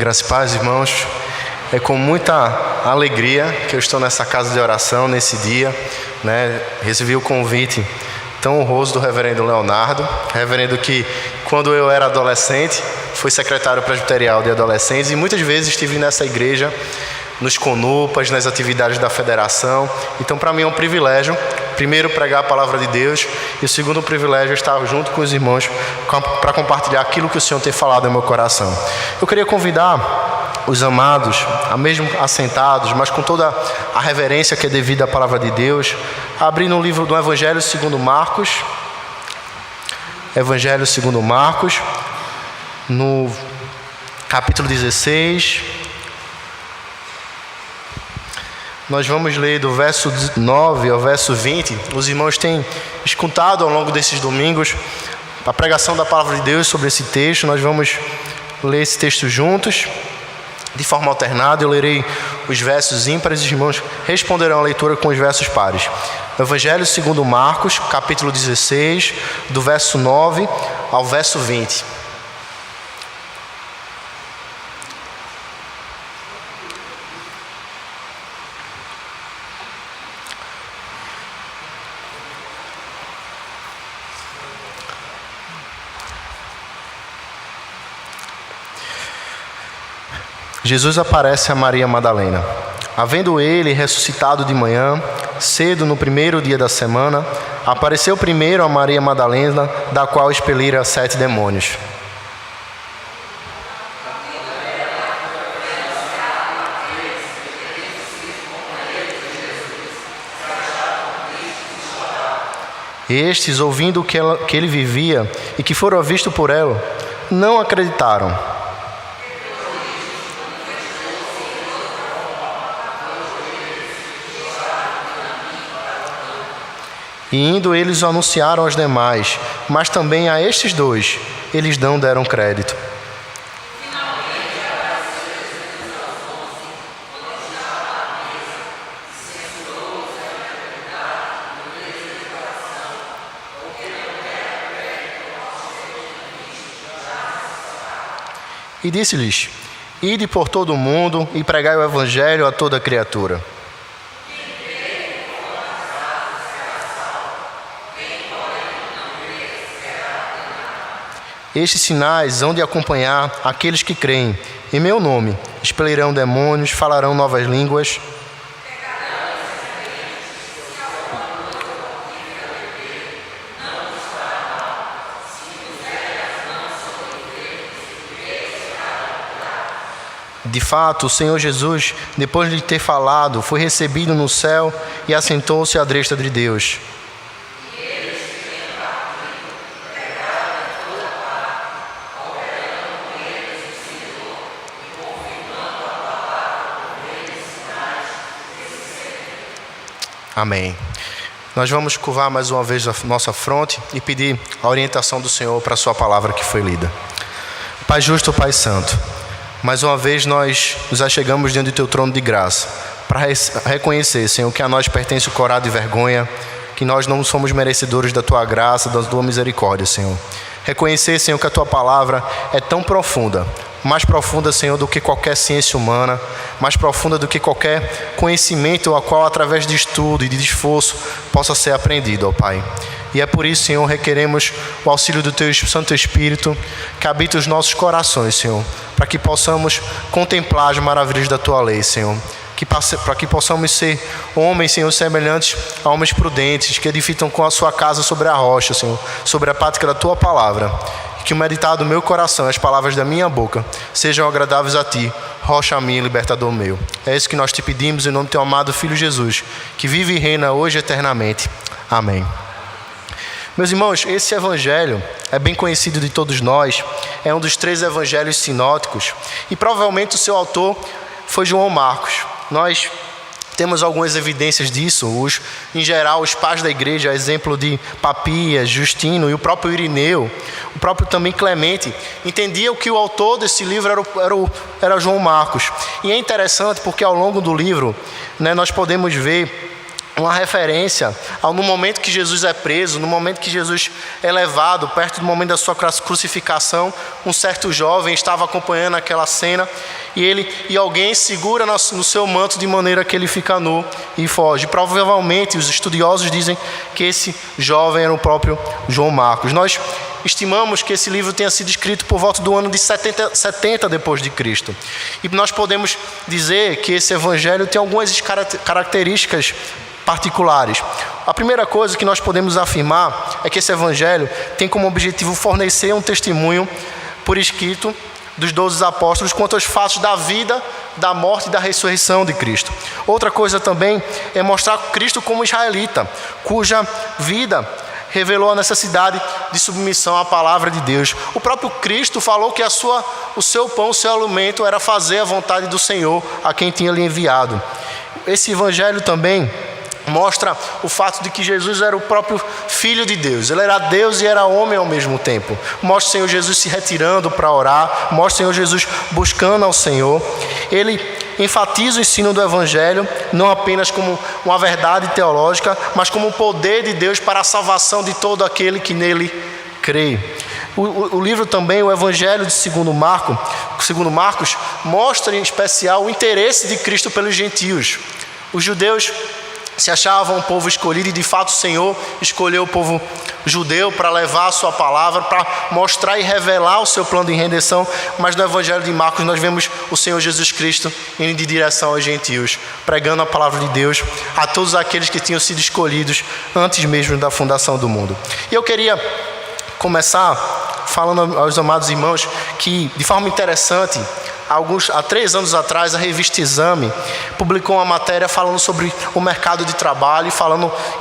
Graças e paz, irmãos. É com muita alegria que eu estou nessa casa de oração, nesse dia, Recebi o convite tão honroso do reverendo Leonardo, reverendo que, quando eu era adolescente, foi secretário presbiterial de adolescentes e muitas vezes estive nessa igreja, nos CONUPAs, nas atividades da federação. Então, para mim é um privilégio, primeiro, pregar a palavra de Deus, e o segundo privilégio é estar junto com os irmãos para compartilhar aquilo que o Senhor tem falado no meu coração. Eu queria convidar os amados, a mesmo assentados, mas com toda a reverência que é devida à palavra de Deus, a abrir no livro do Evangelho segundo Marcos, Evangelho segundo Marcos, no capítulo 16, nós vamos ler do verso 9 ao verso 20. Os irmãos têm escutado ao longo desses domingos a pregação da palavra de Deus sobre esse texto. Nós vamos ler esse texto juntos, de forma alternada. Eu lerei os versos ímpares e os irmãos responderão a leitura com os versos pares. Evangelho segundo Marcos, capítulo 16, do verso 9 ao verso 20. Jesus aparece a Maria Madalena. Havendo ele ressuscitado de manhã, cedo no primeiro dia da semana, apareceu primeiro a Maria Madalena, da qual expelira 7 demônios. Estes, ouvindo que ele vivia e que fora visto por ela, não acreditaram. E indo eles anunciaram aos demais, mas também a estes dois eles não deram crédito. E disse-lhes: Ide por todo o mundo e pregai o evangelho a toda criatura. Estes sinais hão de acompanhar aqueles que creem. Em meu nome expelirão demônios, falarão novas línguas. De fato, o Senhor Jesus, depois de ter falado, foi recebido no céu e assentou-se à destra de Deus. Amém. Nós vamos curvar mais uma vez a nossa fronte e pedir a orientação do Senhor para a sua palavra que foi lida. Pai justo, Pai santo, mais uma vez nós nos achegamos diante do teu trono de graça para reconhecer, Senhor, que a nós pertence o corado de vergonha, que nós não somos merecedores da tua graça, da tua misericórdia, Senhor. Reconhecer, Senhor, que a tua palavra é tão profunda, mais profunda, Senhor, do que qualquer ciência humana, mais profunda do que qualquer conhecimento ao qual, através de estudo e de esforço, possa ser aprendido, ó Pai. E é por isso, Senhor, requeremos o auxílio do Teu Santo Espírito, que habita os nossos corações, Senhor, para que possamos contemplar as maravilhas da Tua lei, Senhor. Para que possamos ser homens, Senhor, semelhantes a homens prudentes, que edificam com a sua casa sobre a rocha, Senhor, sobre a prática da Tua palavra. E que o meditar do meu coração, as palavras da minha boca, sejam agradáveis a Ti, rocha minha e libertador meu. É isso que nós te pedimos em nome do Teu amado Filho Jesus, que vive e reina hoje eternamente. Amém. Meus irmãos, esse evangelho é bem conhecido de todos nós, é um dos 3 evangelhos sinóticos, e provavelmente o seu autor foi João Marcos. Nós temos algumas evidências disso. Em geral, os pais da igreja, a exemplo de Papias, Justino e o próprio Irineu, o próprio também Clemente, entendiam que o autor desse livro era João Marcos. E é interessante porque ao longo do livro, nós podemos ver uma referência no momento que Jesus é preso, no momento que Jesus é levado, perto do momento da sua crucificação, um certo jovem estava acompanhando aquela cena e alguém segura no seu manto de maneira que ele fica nu e foge. Provavelmente os estudiosos dizem que esse jovem era o próprio João Marcos. Nós estimamos que esse livro tenha sido escrito por volta do ano de 70 depois de Cristo. E nós podemos dizer que esse evangelho tem algumas características particulares. A primeira coisa que nós podemos afirmar é que esse evangelho tem como objetivo fornecer um testemunho por escrito dos 12 apóstolos quanto aos fatos da vida, da morte e da ressurreição de Cristo. Outra coisa também é mostrar Cristo como israelita, cuja vida revelou a necessidade de submissão à palavra de Deus. O próprio Cristo falou que o seu pão, o seu alimento era fazer a vontade do Senhor a quem tinha lhe enviado. Esse evangelho também mostra o fato de que Jesus era o próprio Filho de Deus. Ele era Deus e era homem ao mesmo tempo. Mostra o Senhor Jesus se retirando para orar. Mostra o Senhor Jesus buscando ao Senhor. Ele enfatiza o ensino do Evangelho, não apenas como uma verdade teológica, mas como o poder de Deus para a salvação de todo aquele que nele crê. O livro também, o Evangelho de segundo Marcos, mostra em especial o interesse de Cristo pelos gentios. Os judeus se achavam um povo escolhido e de fato o Senhor escolheu o povo judeu para levar a sua palavra, para mostrar e revelar o seu plano de redenção. Mas no Evangelho de Marcos nós vemos o Senhor Jesus Cristo indo de direção aos gentios, pregando a palavra de Deus a todos aqueles que tinham sido escolhidos antes mesmo da fundação do mundo. E eu queria começar falando aos amados irmãos que, de forma interessante, há 3 anos atrás, a revista Exame publicou uma matéria falando sobre o mercado de trabalho e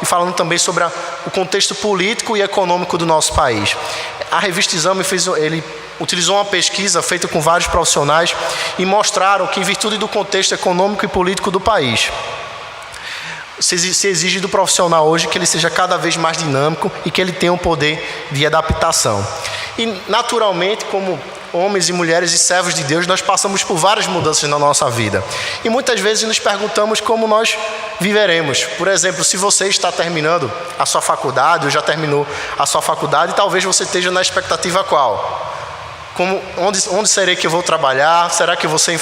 falando também sobre o contexto político e econômico do nosso país. A revista Exame utilizou uma pesquisa feita com vários profissionais e mostraram que, em virtude do contexto econômico e político do país, se exige do profissional hoje que ele seja cada vez mais dinâmico e que ele tenha um poder de adaptação. E, naturalmente, como homens e mulheres e servos de Deus, nós passamos por várias mudanças na nossa vida. E muitas vezes nos perguntamos como nós viveremos. Por exemplo, se você está terminando a sua faculdade, ou já terminou a sua faculdade, talvez você esteja na expectativa qual? Onde serei que eu vou trabalhar? Será que eu vou ser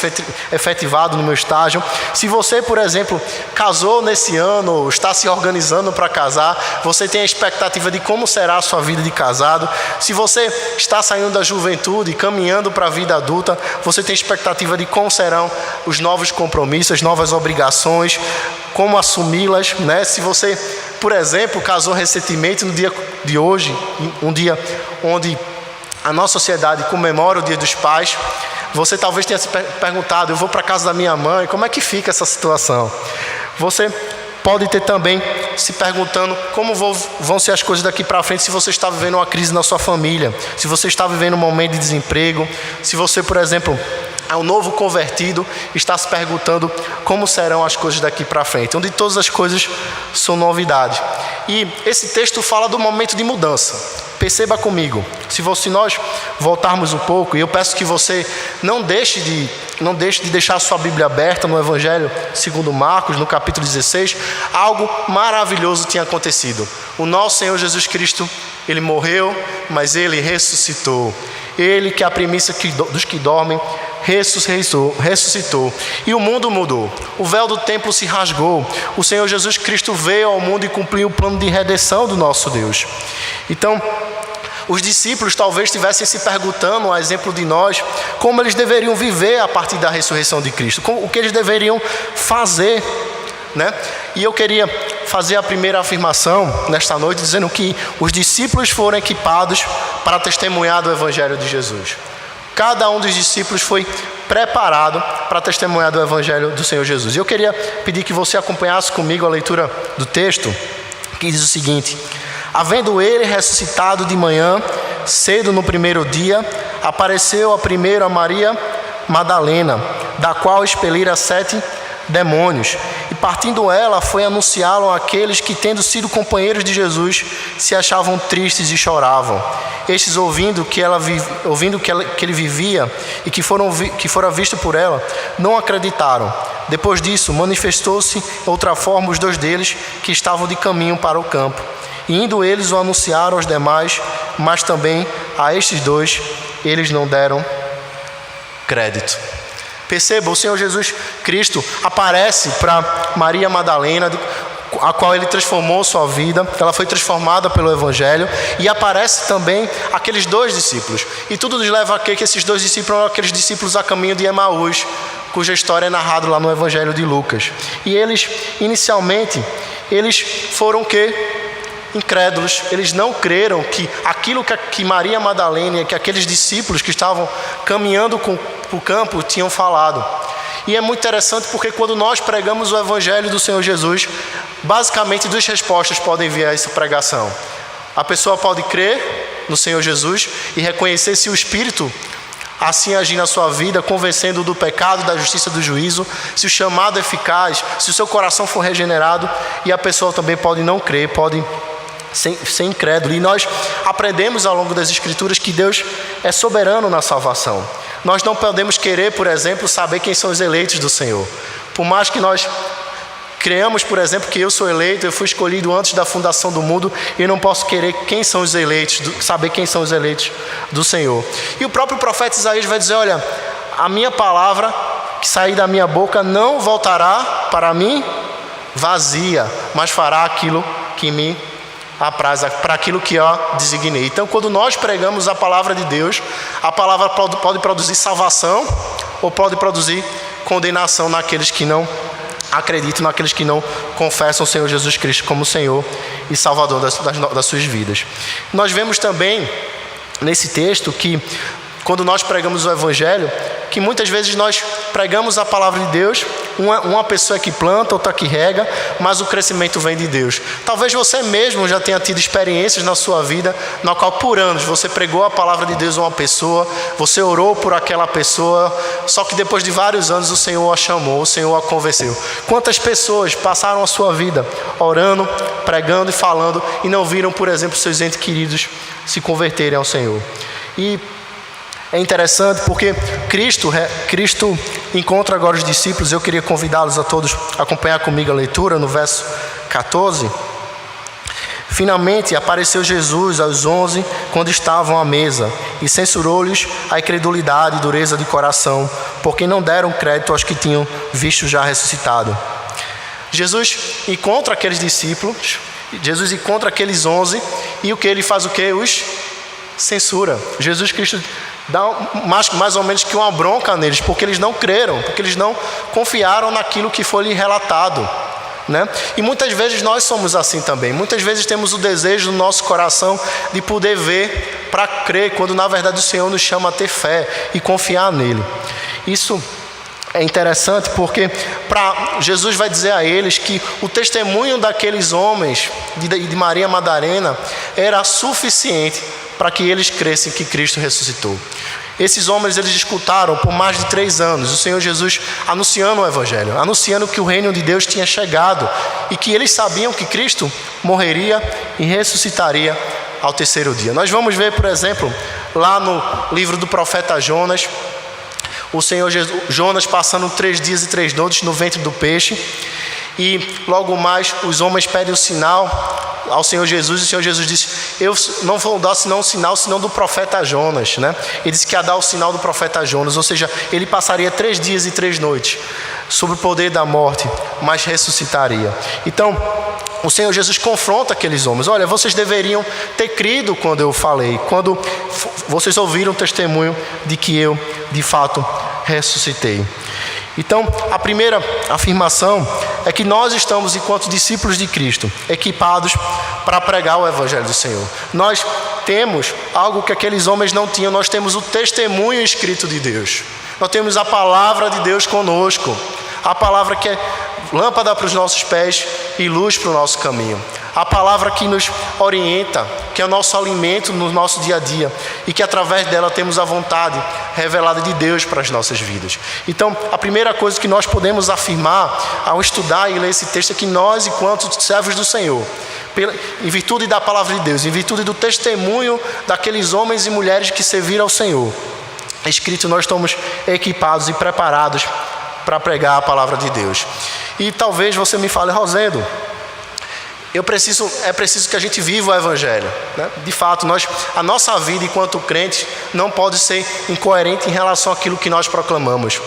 efetivado no meu estágio? Se você, por exemplo, casou nesse ano, ou está se organizando para casar, você tem a expectativa de como será a sua vida de casado. Se você está saindo da juventude e caminhando para a vida adulta, você tem a expectativa de como serão os novos compromissos, as novas obrigações, como assumi-las, né? Se você, por exemplo, casou recentemente no dia de hoje, um dia onde a nossa sociedade comemora o Dia dos Pais, você talvez tenha se perguntado: eu vou para a casa da minha mãe, como é que fica essa situação? Você pode ter também se perguntando como vão ser as coisas daqui para frente se você está vivendo uma crise na sua família, se você está vivendo um momento de desemprego, se você, por exemplo, é um novo convertido, está se perguntando como serão as coisas daqui para frente, onde todas as coisas são novidade. E esse texto fala do momento de mudança. Perceba comigo, se nós voltarmos um pouco, e eu peço que você não deixe de deixar a sua Bíblia aberta no Evangelho segundo Marcos, no capítulo 16, algo maravilhoso tinha acontecido. O nosso Senhor Jesus Cristo, Ele morreu, mas Ele ressuscitou. Ele, que é a primícia dos que dormem, ressuscitou. E o mundo mudou. O véu do templo se rasgou. O Senhor Jesus Cristo veio ao mundo e cumpriu o plano de redenção do nosso Deus. Então, os discípulos talvez estivessem se perguntando, a exemplo de nós, como eles deveriam viver a partir da ressurreição de Cristo, o que eles deveriam fazer, né? E eu queria fazer a primeira afirmação nesta noite, dizendo que os discípulos foram equipados para testemunhar do Evangelho de Jesus. Cada um dos discípulos foi preparado para testemunhar do Evangelho do Senhor Jesus. E eu queria pedir que você acompanhasse comigo a leitura do texto, que diz o seguinte: havendo ele ressuscitado de manhã, cedo no primeiro dia, apareceu primeiro a Maria Madalena, da qual expelira 7 demônios. E partindo ela, foi anunciá-lo àqueles que, tendo sido companheiros de Jesus, se achavam tristes e choravam. Estes, ouvindo que ele vivia e que fora visto por ela, não acreditaram. Depois disso, manifestou-se outra forma os 2 deles que estavam de caminho para o campo. E indo eles o anunciaram aos demais, mas também a estes 2 eles não deram crédito. Perceba, o Senhor Jesus Cristo aparece para Maria Madalena, a qual ele transformou sua vida. Ela foi transformada pelo Evangelho, e aparece também aqueles 2 discípulos. E tudo nos leva a que esses 2 discípulos eram aqueles discípulos a caminho de Emaús, cuja história é narrada lá no Evangelho de Lucas. E eles, inicialmente, eles foram incrédulos. Eles não creram que aquilo que Maria Madalena e que aqueles discípulos que estavam caminhando para o campo tinham falado. E é muito interessante porque quando nós pregamos o Evangelho do Senhor Jesus, basicamente 2 respostas podem vir a essa pregação. A pessoa pode crer no Senhor Jesus e reconhecer se o Espírito assim agir na sua vida, convencendo do pecado, da justiça, do juízo, se o chamado é eficaz, se o seu coração for regenerado. E a pessoa também pode não crer, pode ser incrédulo. E nós aprendemos ao longo das Escrituras que Deus é soberano na salvação. Nós não podemos querer, por exemplo, saber quem são os eleitos do Senhor. Por mais que nós creamos, por exemplo, que eu sou eleito, eu fui escolhido antes da fundação do mundo, e eu não posso querer quem são os eleitos, saber quem são os eleitos do Senhor. E o próprio profeta Isaías vai dizer: olha, a minha palavra que sair da minha boca não voltará para mim vazia, mas fará aquilo que me apraz, para aquilo que eu designei. Então, quando nós pregamos a palavra de Deus, a palavra pode produzir salvação ou pode produzir condenação naqueles que não acreditam, naqueles que não confessam o Senhor Jesus Cristo como Senhor e Salvador das suas vidas. Nós vemos também nesse texto que, quando nós pregamos o Evangelho, que muitas vezes nós pregamos a palavra de Deus, uma pessoa é que planta, outra que rega, mas o crescimento vem de Deus. Talvez você mesmo já tenha tido experiências na sua vida, na qual por anos você pregou a palavra de Deus a uma pessoa, você orou por aquela pessoa, só que depois de vários anos o Senhor a chamou, o Senhor a convenceu. Quantas pessoas passaram a sua vida orando, pregando e falando e não viram, por exemplo, seus entes queridos se converterem ao Senhor? E é interessante porque Cristo encontra agora os discípulos. Eu queria convidá-los a todos a acompanhar comigo a leitura no verso 14. Finalmente apareceu Jesus aos 11 quando estavam à mesa e censurou-lhes a incredulidade e dureza de coração, porque não deram crédito aos que tinham visto já ressuscitado. Jesus encontra aqueles discípulos, Jesus encontra aqueles 11 e o que ele faz? Os censura. Jesus Cristo dá mais ou menos que uma bronca neles, porque eles não creram, porque eles não confiaram naquilo que foi lhe relatado, né? E muitas vezes nós somos assim também. Muitas vezes temos o desejo no nosso coração de poder ver para crer, quando na verdade o Senhor nos chama a ter fé e confiar nele. Isso é interessante porque Jesus vai dizer a eles que o testemunho daqueles homens de Maria Madalena era suficiente para que eles crescem que Cristo ressuscitou. Esses homens, eles escutaram por mais de 3 anos o Senhor Jesus anunciando o Evangelho, anunciando que o reino de Deus tinha chegado e que eles sabiam que Cristo morreria e ressuscitaria ao 3º dia. Nós vamos ver, por exemplo, lá no livro do profeta Jonas, o Senhor Jonas passando 3 dias e 3 noites no ventre do peixe, e logo mais os homens pedem o sinal ao Senhor Jesus, e o Senhor Jesus disse: eu não vou dar senão um sinal, senão do profeta Jonas, né? Ele disse que ia dar o sinal do profeta Jonas, ou seja, ele passaria 3 dias e 3 noites sob o poder da morte, mas ressuscitaria. Então, o Senhor Jesus confronta aqueles homens: olha, vocês deveriam ter crido quando eu falei, quando vocês ouviram o testemunho de que eu, de fato, ressuscitei. Então, a primeira afirmação é que nós estamos, enquanto discípulos de Cristo, equipados para pregar o Evangelho do Senhor. Nós temos algo que aqueles homens não tinham. Nós temos o testemunho escrito de Deus. Nós temos a palavra de Deus conosco. A palavra que é lâmpada para os nossos pés e luz para o nosso caminho. A palavra que nos orienta, que é o nosso alimento no nosso dia a dia e que através dela temos a vontade revelada de Deus para as nossas vidas. Então, a primeira coisa que nós podemos afirmar ao estudar e ler esse texto é que nós, enquanto servos do Senhor, em virtude da palavra de Deus, em virtude do testemunho daqueles homens e mulheres que serviram ao Senhor, escrito, nós estamos equipados e preparados para pregar a palavra de Deus. E talvez você me fale: Rosendo, é preciso que a gente viva o Evangelho, né? De fato, a nossa vida enquanto crente não pode ser incoerente em relação àquilo que nós proclamamos.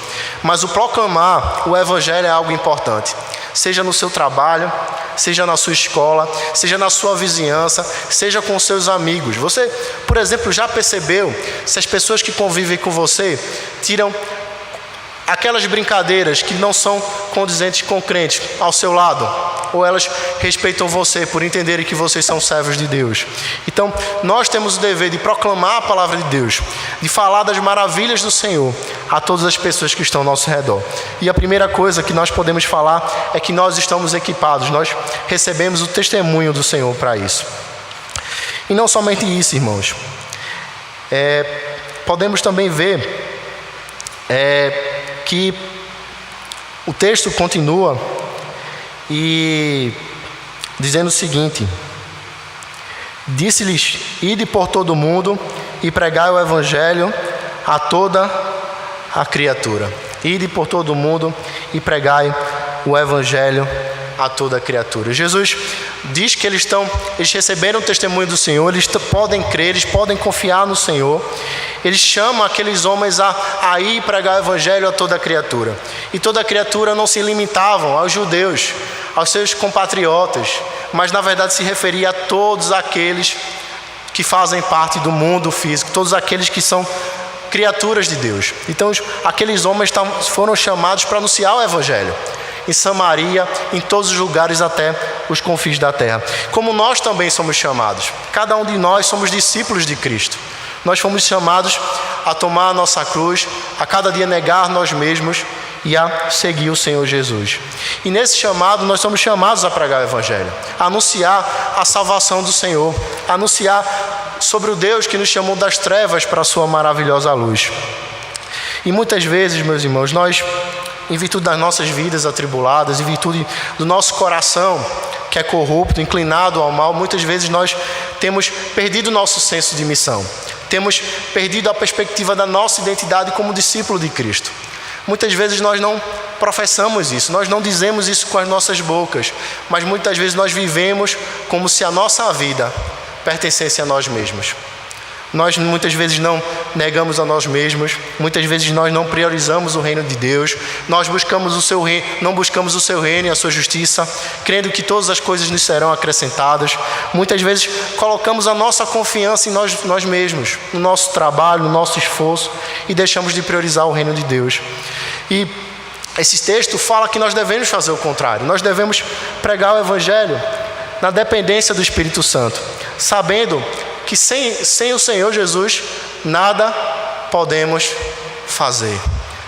Mas o proclamar o Evangelho é algo importante. Seja no seu trabalho, seja na sua escola, seja na sua vizinhança, seja com seus amigos. Você, por exemplo, já percebeu se as pessoas que convivem com você tiram aquelas brincadeiras que não são condizentes com o crente ao seu lado, ou elas respeitam você por entenderem que vocês são servos de Deus? Então, nós temos o dever de proclamar a palavra de Deus, de falar das maravilhas do Senhor a todas as pessoas que estão ao nosso redor. E a primeira coisa que nós podemos falar é que nós estamos equipados, nós recebemos o testemunho do Senhor para isso. E não somente isso, irmãos. Podemos também ver que o texto continua e dizendo o seguinte: disse-lhes: ide por todo o mundo e pregai o Evangelho a toda a criatura. Ide por todo o mundo e pregai o Evangelho a toda a criatura. Jesus diz que eles receberam o testemunho do Senhor, eles podem crer, eles podem confiar no Senhor. Eles chamam aqueles homens a ir pregar o Evangelho a toda a criatura. E toda a criatura não se limitavam aos judeus, aos seus compatriotas, mas na verdade se referia a todos aqueles que fazem parte do mundo físico, todos aqueles que são criaturas de Deus. Então aqueles homens foram chamados para anunciar o Evangelho em Samaria, em todos os lugares até os confins da terra. Como nós também somos chamados, cada um de nós somos discípulos de Cristo. Nós fomos chamados a tomar a nossa cruz, a cada dia negar nós mesmos e a seguir o Senhor Jesus. E nesse chamado nós somos chamados a pregar o Evangelho, a anunciar a salvação do Senhor, a anunciar sobre o Deus que nos chamou das trevas para a sua maravilhosa luz. E muitas vezes, meus irmãos, nós, em virtude das nossas vidas atribuladas, em virtude do nosso coração que é corrupto, inclinado ao mal, muitas vezes nós temos perdido o nosso senso de missão. Temos perdido a perspectiva da nossa identidade como discípulo de Cristo. Muitas vezes nós não professamos isso, nós não dizemos isso com as nossas bocas, mas muitas vezes nós vivemos como se a nossa vida pertencesse a nós mesmos. Nós muitas vezes não negamos a nós mesmos, muitas vezes nós não priorizamos o reino de Deus, nós buscamos o seu reino, não buscamos o seu reino e a sua justiça, crendo que todas as coisas nos serão acrescentadas. Muitas vezes colocamos a nossa confiança em nós mesmos, no nosso trabalho, no nosso esforço, e deixamos de priorizar o reino de Deus. E esse texto fala que nós devemos fazer o contrário, nós devemos pregar o Evangelho na dependência do Espírito Santo, sabendo que sem o Senhor Jesus nada podemos fazer.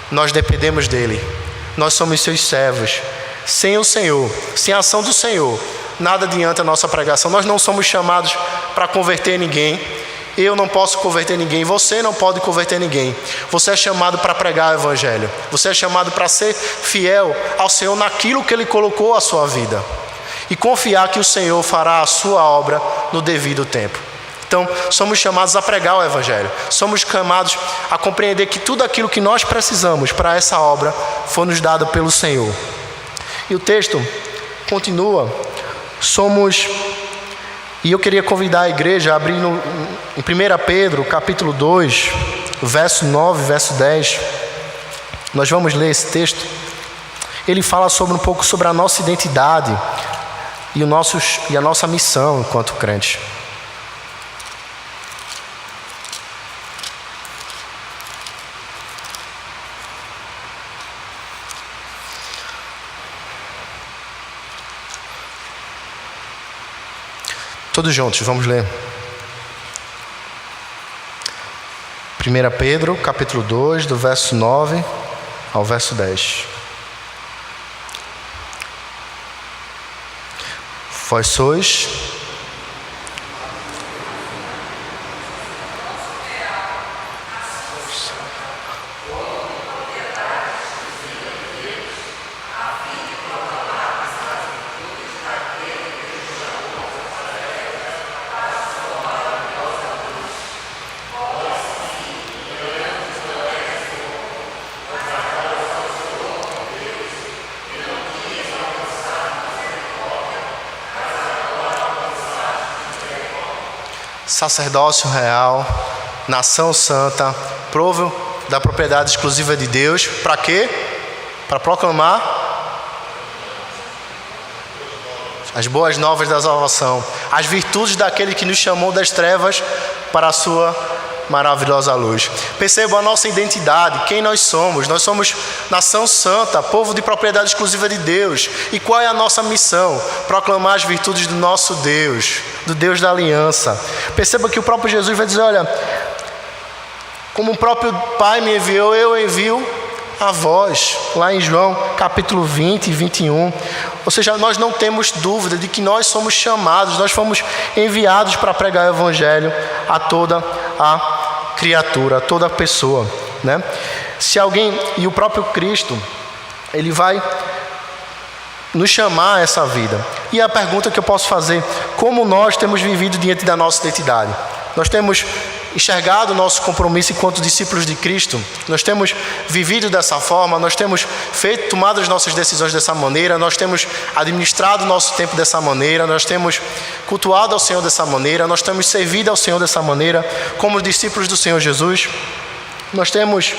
Nós dependemos dele, nós somos seus servos. Sem o Senhor, sem a ação do Senhor, nada adianta a nossa pregação. Nós não somos chamados para converter ninguém. Eu não posso converter ninguém, você não pode converter ninguém. Você é chamado para pregar o Evangelho, você é chamado para ser fiel ao Senhor naquilo que ele colocou a sua vida e confiar que o Senhor fará a sua obra no devido tempo. Então, somos chamados a pregar o Evangelho. Somos chamados a compreender que tudo aquilo que nós precisamos para essa obra foi nos dado pelo Senhor. E o texto continua. E eu queria convidar a igreja a abrir em 1 Pedro, capítulo 2, verso 9, verso 10. Nós vamos ler esse texto. Ele fala um pouco sobre a nossa identidade e a nossa missão enquanto crentes. Todos juntos, vamos ler. 1 Pedro, capítulo 2, do verso 9 ao verso 10. Vós sois sacerdócio real, nação santa, povo da propriedade exclusiva de Deus. Para quê? Para proclamar as boas novas da salvação, as virtudes daquele que nos chamou das trevas para a sua maravilhosa luz. Perceba a nossa identidade, quem nós somos. Nós somos nação santa, povo de propriedade exclusiva de Deus. E qual é a nossa missão? Proclamar as virtudes do nosso Deus, do Deus da aliança. Perceba que o próprio Jesus vai dizer, olha, como o próprio Pai me enviou, eu envio a vós, lá em João capítulo 20 e 21. Ou seja, nós não temos dúvida de que nós somos chamados, nós fomos enviados para pregar o Evangelho a toda a criatura, a toda a pessoa, né? Se alguém, e o próprio Cristo, ele vai nos chamar a essa vida. E a pergunta que eu posso fazer, como nós temos vivido diante da nossa identidade? Nós temos enxergado o nosso compromisso enquanto discípulos de Cristo? Nós temos vivido dessa forma? Nós temos tomado as nossas decisões dessa maneira? Nós temos administrado o nosso tempo dessa maneira? Nós temos cultuado ao Senhor dessa maneira? Nós temos servido ao Senhor dessa maneira? Como discípulos do Senhor Jesus? Nós temos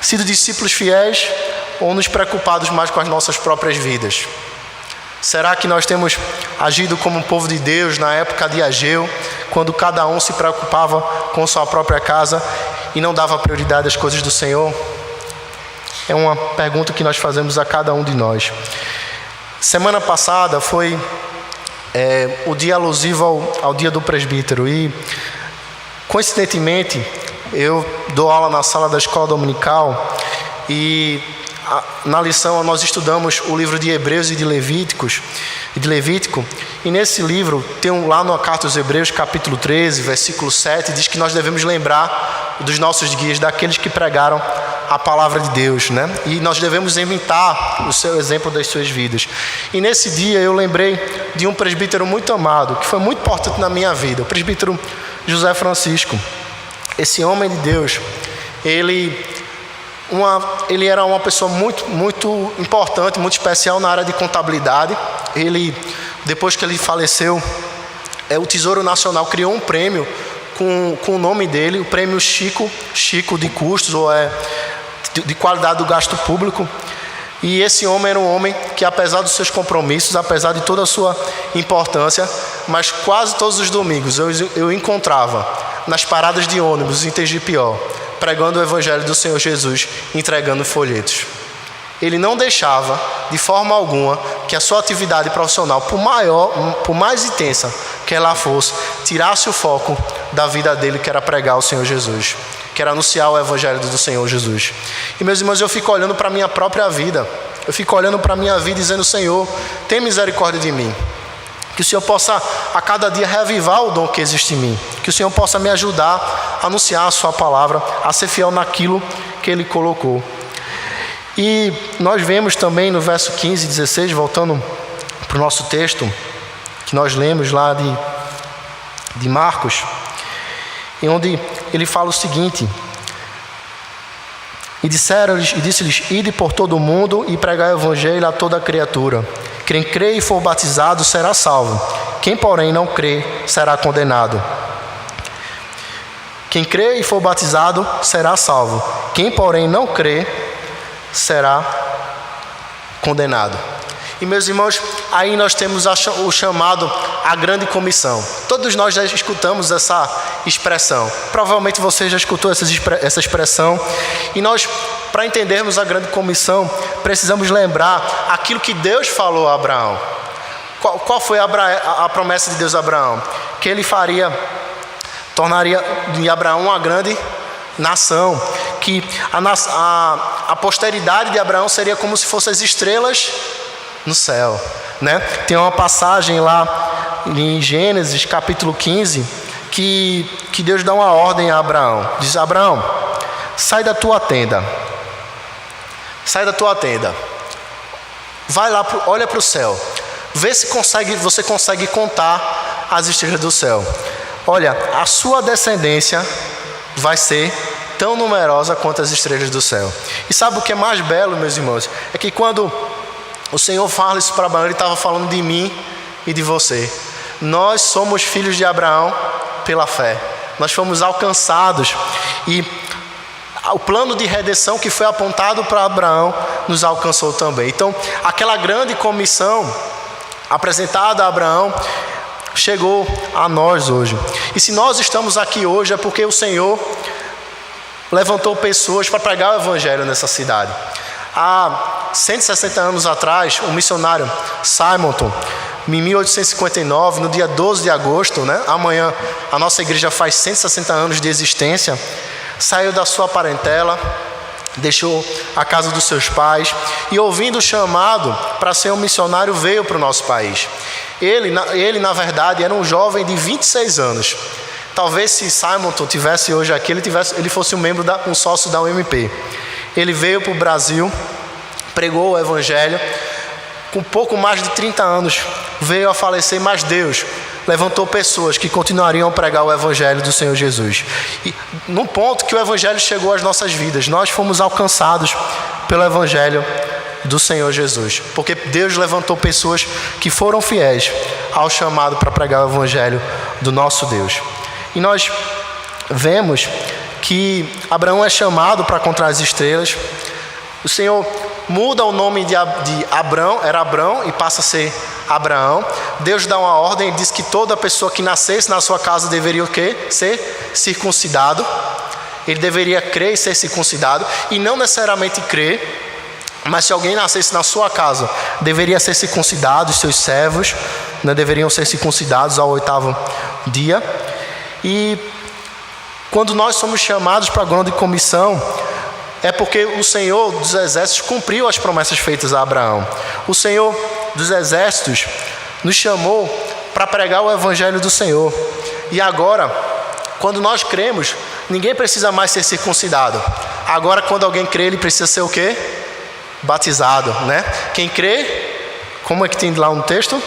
sido discípulos fiéis ou nos preocupados mais com as nossas próprias vidas? Será que nós temos agido como um povo de Deus na época de Ageu, quando cada um se preocupava com sua própria casa e não dava prioridade às coisas do Senhor? É uma pergunta que nós fazemos a cada um de nós. Semana passada foi o dia alusivo ao dia do presbítero e, coincidentemente, eu dou aula na sala da escola dominical e na lição nós estudamos o livro de Hebreus e de Levítico, e nesse livro tem lá na carta aos Hebreus, capítulo 13, versículo 7, diz que nós devemos lembrar dos nossos guias, daqueles que pregaram a palavra de Deus, né? E nós devemos imitar o seu exemplo das suas vidas. E nesse dia eu lembrei de um presbítero muito amado, que foi muito importante na minha vida, o presbítero José Francisco. Esse homem de Deus, ele era uma pessoa muito importante, muito especial na área de contabilidade. Ele, depois que ele faleceu, o Tesouro Nacional criou um prêmio com o nome dele, o prêmio Chico de custos, ou de qualidade do gasto público. E esse homem era um homem que, apesar dos seus compromissos, apesar de toda a sua importância, mas quase todos os domingos eu encontrava nas paradas de ônibus em Tegipió, pregando o Evangelho do Senhor Jesus, entregando folhetos. Ele não deixava, de forma alguma, que a sua atividade profissional, por mais intensa que ela fosse, tirasse o foco da vida dele, que era pregar o Senhor Jesus, que era anunciar o Evangelho do Senhor Jesus. E, meus irmãos, eu fico olhando para a minha própria vida, eu fico olhando para a minha vida dizendo, Senhor, tem misericórdia de mim. Que o Senhor possa a cada dia reavivar o dom que existe em mim. Que o Senhor possa me ajudar a anunciar a sua palavra, a ser fiel naquilo que Ele colocou. E nós vemos também no verso 15 e 16, voltando para o nosso texto, que nós lemos lá de Marcos, em onde ele fala o seguinte: e disse-lhes, ide por todo o mundo e pregai o evangelho a toda a criatura. Quem crê e for batizado será salvo. Quem, porém, não crê será condenado. Quem crê e for batizado será salvo. Quem, porém, não crê será condenado. E, meus irmãos, aí nós temos o chamado a grande comissão. Todos nós já escutamos essa expressão. Provavelmente você já escutou essa expressão. E nós, para entendermos a grande comissão, precisamos lembrar aquilo que Deus falou a Abraão. Qual foi a promessa de Deus a Abraão? Que ele tornaria de Abraão uma grande nação. Que a posteridade de Abraão seria como se fossem as estrelas no céu, né? Tem uma passagem lá em Gênesis capítulo 15 que Deus dá uma ordem a Abraão. Diz: Abraão, sai da tua tenda. Sai da tua tenda. Vai lá, olha para o céu. Vê se você consegue contar as estrelas do céu. Olha, a sua descendência vai ser tão numerosa quanto as estrelas do céu. E sabe o que é mais belo, meus irmãos? É que quando o Senhor fala isso para Abraão, Ele estava falando de mim e de você. Nós somos filhos de Abraão pela fé. Nós fomos alcançados e o plano de redenção que foi apontado para Abraão nos alcançou também. Então, aquela grande comissão apresentada a Abraão chegou a nós hoje. E se nós estamos aqui hoje é porque o Senhor levantou pessoas para pregar o evangelho nessa cidade. Há 160 anos atrás, o missionário Simonton, em 1859, no dia 12 de agosto, né? Amanhã a nossa igreja faz 160 anos de existência, saiu da sua parentela, deixou a casa dos seus pais e, ouvindo o chamado para ser um missionário, veio para o nosso país. Ele, na verdade, era um jovem de 26 anos. Talvez se Simonton tivesse hoje aqui, ele fosse um sócio da UMP. Ele veio para o Brasil, pregou o evangelho, com pouco mais de 30 anos, veio a falecer, mas Deus levantou pessoas que continuariam a pregar o evangelho do Senhor Jesus. E num ponto que o evangelho chegou às nossas vidas, nós fomos alcançados pelo evangelho do Senhor Jesus, porque Deus levantou pessoas que foram fiéis ao chamado para pregar o evangelho do nosso Deus. E nós vemos que Abraão é chamado para contar as estrelas. O Senhor muda o nome de Abrão, era Abrão, e passa a ser Abraão. Deus dá uma ordem e diz que toda pessoa que nascesse na sua casa deveria o quê? Ser circuncidado. Ele deveria crer e ser circuncidado, e não necessariamente crer, mas se alguém nascesse na sua casa, deveria ser circuncidado, os seus servos, né, deveriam ser circuncidados ao 8º dia. E quando nós somos chamados para a grande comissão, é porque o Senhor dos Exércitos cumpriu as promessas feitas a Abraão. O Senhor dos Exércitos nos chamou para pregar o Evangelho do Senhor. E agora, quando nós cremos, ninguém precisa mais ser circuncidado. Agora, quando alguém crê, ele precisa ser o quê? Batizado, né? Quem crê, como é que tem lá no texto?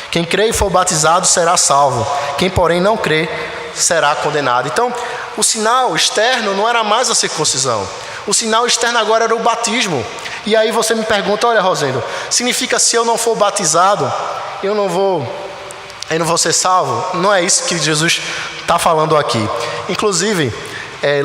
Quem crê e for batizado será salvo. Quem, porém, não crê, será condenado. Então, o sinal externo não era mais a circuncisão. O sinal externo agora era o batismo. E aí você me pergunta: olha, Rosendo, significa se eu não for batizado, eu não vou ser salvo? Não é isso que Jesus está falando aqui. Inclusive,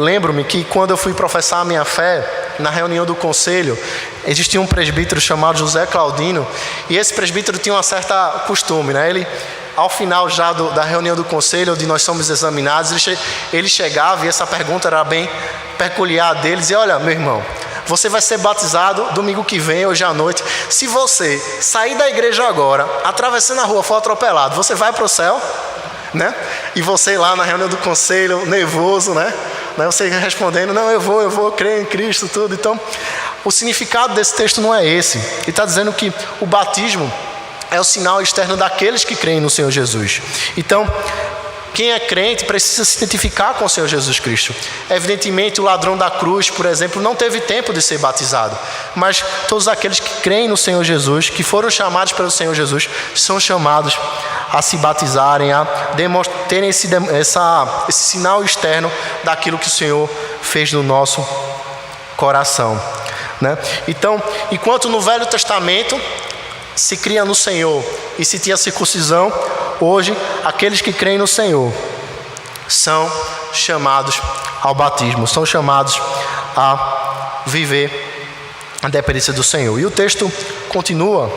lembro-me que quando eu fui professar a minha fé, na reunião do conselho, existia um presbítero chamado José Claudino, e esse presbítero tinha uma certa costume, né? Ele, ao final já da reunião do conselho, onde nós somos examinados, ele chegava, e essa pergunta era bem peculiar dele, dizia: olha, meu irmão, você vai ser batizado domingo que vem, hoje à noite. Se você sair da igreja agora, atravessando a rua, for atropelado, você vai para o céu? Né? E você lá na reunião do conselho, nervoso, né? Você respondendo: não, eu vou crer em Cristo, tudo. Então, o significado desse texto não é esse. Ele está dizendo que o batismo é o sinal externo daqueles que creem no Senhor Jesus. Então, quem é crente precisa se identificar com o Senhor Jesus Cristo. Evidentemente, o ladrão da cruz, por exemplo, não teve tempo de ser batizado. Mas todos aqueles que creem no Senhor Jesus, que foram chamados pelo Senhor Jesus, são chamados a se batizarem, a terem esse sinal externo daquilo que o Senhor fez no nosso coração, né? Então, enquanto no Velho Testamento se cria no Senhor e se tinha circuncisão, hoje aqueles que creem no Senhor são chamados ao batismo, são chamados a viver a dependência do Senhor. E o texto continua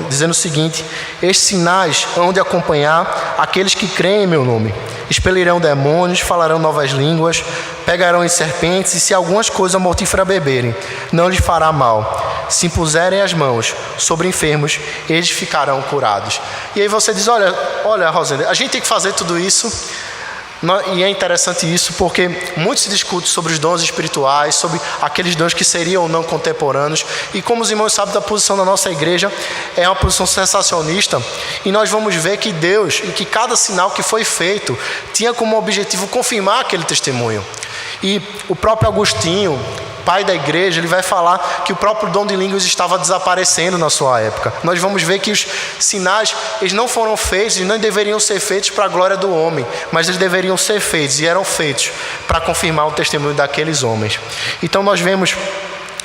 dizendo o seguinte: estes sinais hão de acompanhar aqueles que creem em meu nome. Expelirão demônios, falarão novas línguas, pegarão em serpentes, e se algumas coisas mortíferas beberem, não lhes fará mal. Se impuserem as mãos sobre enfermos, eles ficarão curados. E aí você diz: olha, Rosenda, a gente tem que fazer tudo isso, E é interessante isso porque muito se discute sobre os dons espirituais, sobre aqueles dons que seriam ou não contemporâneos. E como os irmãos sabem da posição da nossa igreja, é uma posição sensacionista. E nós vamos ver que Deus, e que cada sinal que foi feito, tinha como objetivo confirmar aquele testemunho. E o próprio Agostinho, pai da igreja, ele vai falar que o próprio dom de línguas estava desaparecendo na sua época. Nós vamos ver que os sinais, eles não foram feitos e não deveriam ser feitos para a glória do homem, mas eles deveriam ser feitos e eram feitos para confirmar o testemunho daqueles homens. Então nós vemos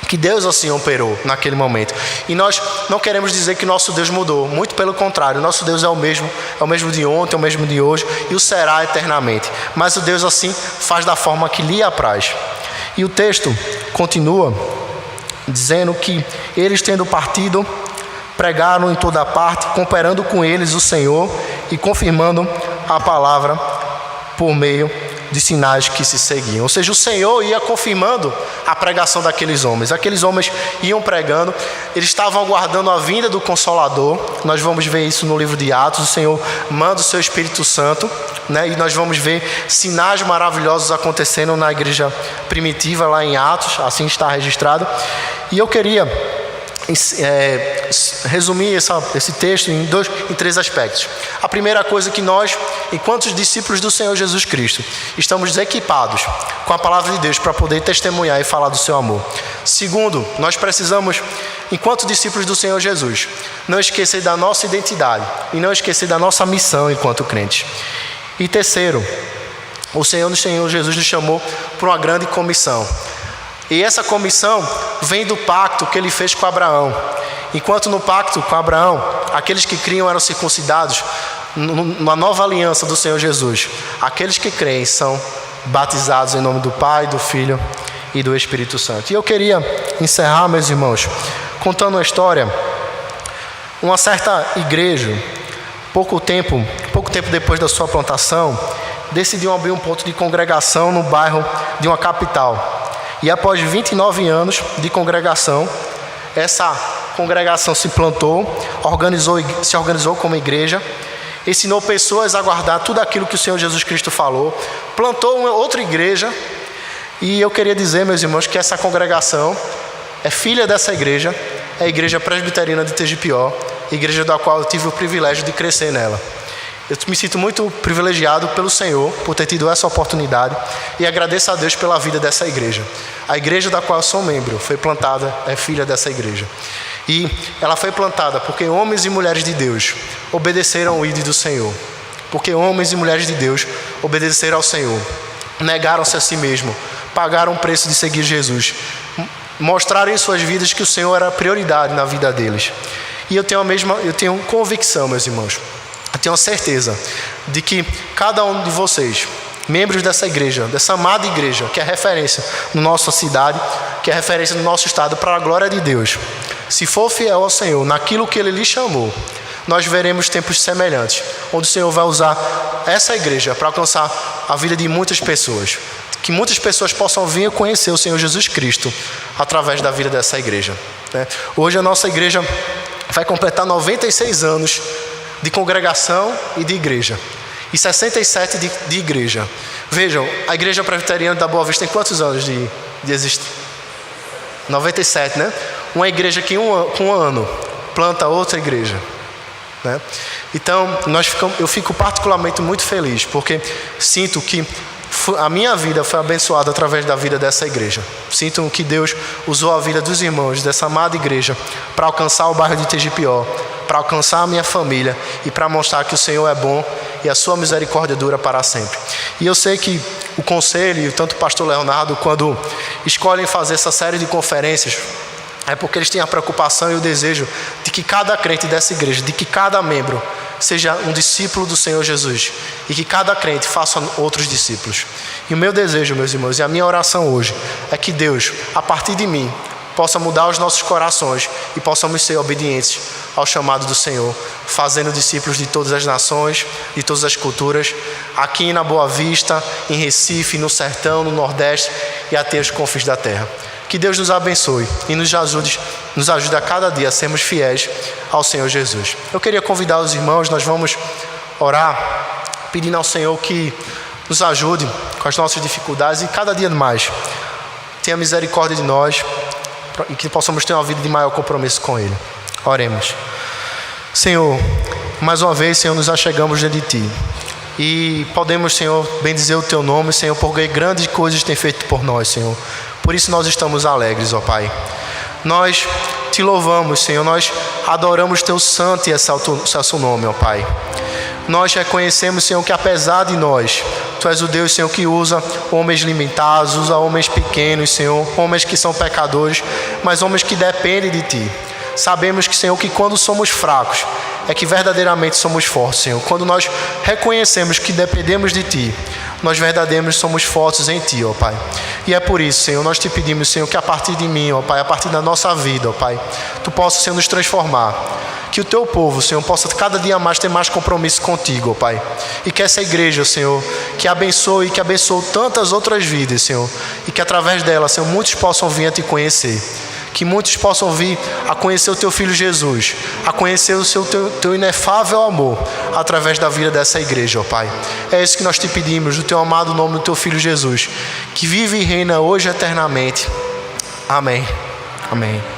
que Deus assim operou naquele momento. E nós não queremos dizer que nosso Deus mudou, muito pelo contrário, nosso Deus é o mesmo de ontem, é o mesmo de hoje e o será eternamente. Mas o Deus assim faz da forma que lhe apraz. E o texto continua dizendo que eles, tendo partido, pregaram em toda parte, cooperando com eles o Senhor e confirmando a palavra por meio de sinais que se seguiam. Ou seja, o Senhor ia confirmando a pregação daqueles homens. Aqueles homens iam pregando, eles estavam aguardando a vinda do Consolador. Nós vamos ver isso no livro de Atos. O Senhor manda o seu Espírito Santo, né? E nós vamos ver sinais maravilhosos acontecendo na igreja primitiva lá em Atos, assim está registrado. E eu queria resumir esse texto em 3 aspectos. A primeira coisa é que nós, enquanto discípulos do Senhor Jesus Cristo, estamos equipados com a palavra de Deus para poder testemunhar e falar do seu amor. Segundo, nós precisamos, enquanto discípulos do Senhor Jesus, não esquecer da nossa identidade e não esquecer da nossa missão enquanto crentes. E terceiro, o Senhor Jesus nos chamou para uma grande comissão. E essa comissão vem do pacto que ele fez com Abraão. Enquanto no pacto com Abraão, aqueles que criam eram circuncidados, na nova aliança do Senhor Jesus, aqueles que creem são batizados em nome do Pai, do Filho e do Espírito Santo. E eu queria encerrar, meus irmãos, contando uma história. Uma certa igreja, pouco tempo depois da sua plantação, decidiu abrir um ponto de congregação no bairro de uma capital. E após 29 anos de congregação, essa congregação se plantou, se organizou como igreja, ensinou pessoas a guardar tudo aquilo que o Senhor Jesus Cristo falou, plantou uma outra igreja. E eu queria dizer, meus irmãos, que essa congregação é filha dessa igreja, é a Igreja Presbiteriana de Tegipió, igreja da qual eu tive o privilégio de crescer nela. Eu me sinto muito privilegiado pelo Senhor por ter tido essa oportunidade e agradeço a Deus pela vida dessa igreja. A igreja da qual eu sou membro foi plantada, é filha dessa igreja. E ela foi plantada porque homens e mulheres de Deus obedeceram o ídolo do Senhor. Porque homens e mulheres de Deus obedeceram ao Senhor, negaram-se a si mesmo, pagaram o preço de seguir Jesus, mostraram em suas vidas que o Senhor era a prioridade na vida deles. E eu tenho convicção, meus irmãos, eu tenho certeza de que cada um de vocês, membros dessa igreja, dessa amada igreja, que é referência na nossa cidade, que é referência no nosso estado, para a glória de Deus, se for fiel ao Senhor, naquilo que Ele lhe chamou, nós veremos tempos semelhantes, onde o Senhor vai usar essa igreja para alcançar a vida de muitas pessoas, que muitas pessoas possam vir a conhecer o Senhor Jesus Cristo através da vida dessa igreja, né? Hoje a nossa igreja vai completar 96 anos de congregação e de igreja, e 67 de igreja. Vejam, a Igreja Presbiteriana da Boa Vista tem quantos anos de existir? 97, né? Uma igreja que com um ano planta outra igreja, né? Então eu fico particularmente muito feliz, porque sinto que a minha vida foi abençoada através da vida dessa igreja. Sinto que Deus usou a vida dos irmãos dessa amada igreja para alcançar o bairro de Tegipió, para alcançar a minha família e para mostrar que o Senhor é bom e a sua misericórdia dura para sempre. E eu sei que o conselho, tanto o pastor Leonardo, quando escolhem fazer essa série de conferências, é porque eles têm a preocupação e o desejo de que cada crente dessa igreja, de que cada membro seja um discípulo do Senhor Jesus e que cada crente faça outros discípulos. E o meu desejo, meus irmãos, e a minha oração hoje é que Deus, a partir de mim, possa mudar os nossos corações e possamos ser obedientes ao chamado do Senhor, fazendo discípulos de todas as nações, de todas as culturas, aqui na Boa Vista, em Recife, no Sertão, no Nordeste e até os confins da terra. Que Deus nos abençoe e nos ajude a cada dia a sermos fiéis ao Senhor Jesus. Eu queria convidar os irmãos, nós vamos orar, pedindo ao Senhor que nos ajude com as nossas dificuldades e cada dia mais tenha misericórdia de nós e que possamos ter uma vida de maior compromisso com Ele. Oremos. Senhor, mais uma vez, Senhor, nos achegamos diante de Ti e podemos, Senhor, bendizer o Teu nome, Senhor, porque grandes coisas tem feito por nós, Senhor. Por isso nós estamos alegres, ó Pai. Nós Te louvamos, Senhor, nós adoramos Teu santo e excelso nome, ó Pai. Nós reconhecemos, Senhor, que apesar de nós, Tu és o Deus, Senhor, que usa homens limitados, usa homens pequenos, Senhor, homens que são pecadores, mas homens que dependem de Ti. Sabemos que, Senhor, que quando somos fracos, é que verdadeiramente somos fortes, Senhor. Quando nós reconhecemos que dependemos de Ti, nós verdadeiramente somos fortes em Ti, ó Pai. E é por isso, Senhor, nós Te pedimos, Senhor, que a partir de mim, ó Pai, a partir da nossa vida, ó Pai, Tu possa, Senhor, nos transformar. Que o Teu povo, Senhor, possa cada dia mais ter mais compromisso contigo, ó Pai. E que essa igreja, Senhor, que abençoe tantas outras vidas, Senhor. E que através dela, Senhor, muitos possam vir a Te conhecer. Que muitos possam vir a conhecer o Teu Filho Jesus, a conhecer o Teu inefável amor, através da vida dessa igreja, ó Pai. É isso que nós Te pedimos, no Teu amado nome do Teu Filho Jesus, que vive e reina hoje eternamente. Amém. Amém.